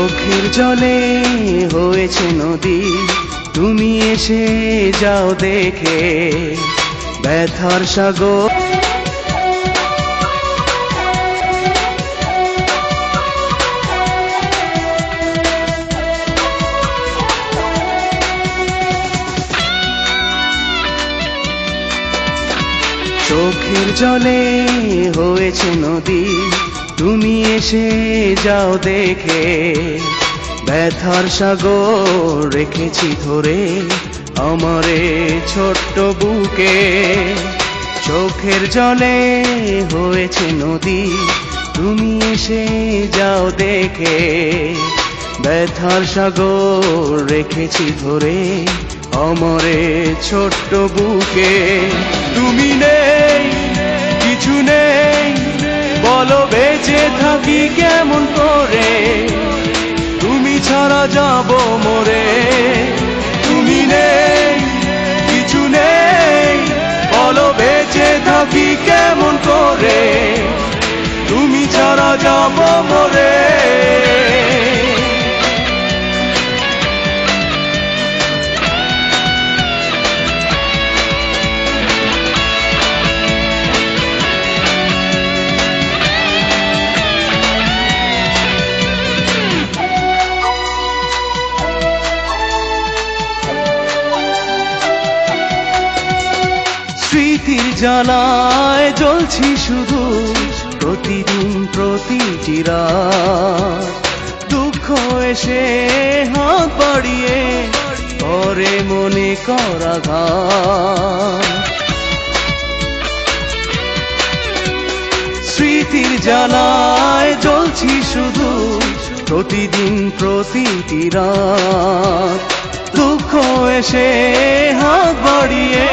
চোখের জলে হয়েছে নদী, তুমি এসে যাও দেখে ব্যথার সাগর। চোখের জলে হয়েছে নদী, তুমি এসে যাও দেখে ব্যথার সাগর রেখেছি ধরে আমারে ছোট্ট বুকে। চোখের জলে হয়েছে নদী, তুমি এসে যাও দেখে ব্যথার সাগর রেখেছি ধরে আমারে ছোট্ট বুকে। তুমি নেই, কিছু নেই, বলো বেঁচে থাকি কেমন করে, তুমি ছাড়া যাব মরে। তুমি নেই, কিছু নেই, বলো বেঁচে থাকি কেমন করে, তুমি ছাড়া যাব মরে। স্মৃতির জ্বালায় জ্বলছি শুধু প্রতিদিন প্রতিটি রাত, দুঃখ এসে হাত বাড়িয়ে করে মনে করাঘাত। স্মৃতির জ্বালায় জ্বলছি শুধু প্রতিদিন প্রতিটি রাত, দুঃখ এসে হাত বাড়িয়ে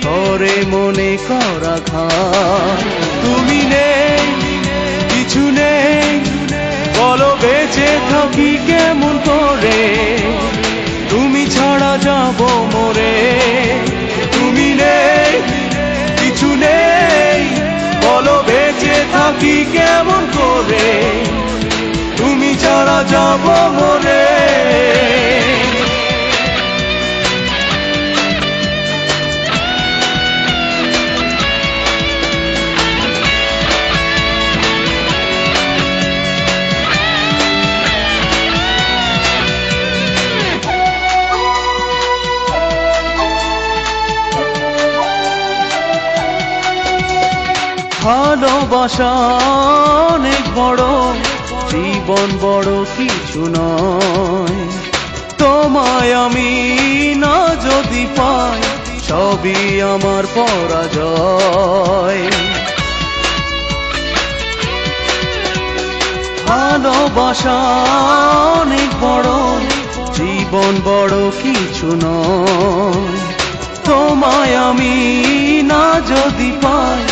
করে মনে করাঘাত। তুমি নেই, কিছু নেই, বলো বেঁচে থাকি কেমন করে, তুমি ছাড়া যাব মরে। তুমি নেই, কিছু নেই, বলো বেঁচে থাকি কেমন করে, তুমি ছাড়া যাব মরে। ভালোবাসা অনেক বড়, জীবন বড় কিছু নয়, তোমায় আমি না যদি পাই সবই আমার পরাজয়। ভালোবাসা অনেক বড়, জীবন বড় কিছু নয়, তোমায় আমি না যদি পাই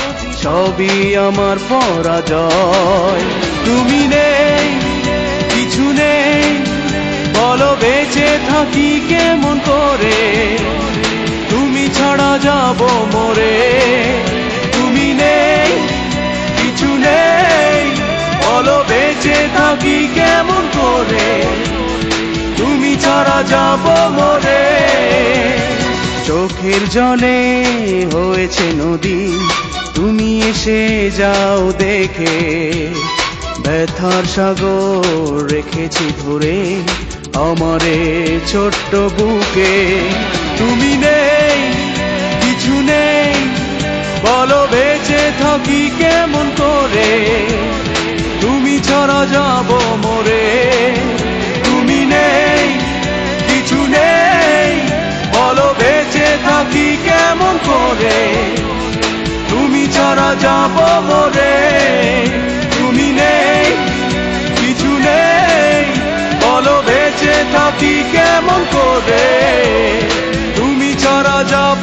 সবই আমার পরাজয়। তুমি নেই, কিছু নেই, বলো বেঁচে থাকি কেমন করে, তুমি ছাড়া যাব মরে। তুমি নেই, কিছু নেই, বলো বেঁচে থাকি কেমন করে, তুমি ছাড়া যাব মরে। চোখের জলে হয়েছে নদী, তুমি এসে যাও দেখে ব্যথার সাগর রেখেছি ধরে আমারে ছোট্ট বুকে। তুমি নেই, কিছু নেই, বলো বেঁচে থাকি কেমন করে, তুমি ছাড়া যাব মরে। তুমি নেই, কিছু নেই, বলো বেঁচে থাকি কেমন করে, তুমি ছাড়া যাব মরে। তুমি নেই, কিছু নেই, বলো বেঁচে থাকি কেমন করে, তুমি ছাড়া যাব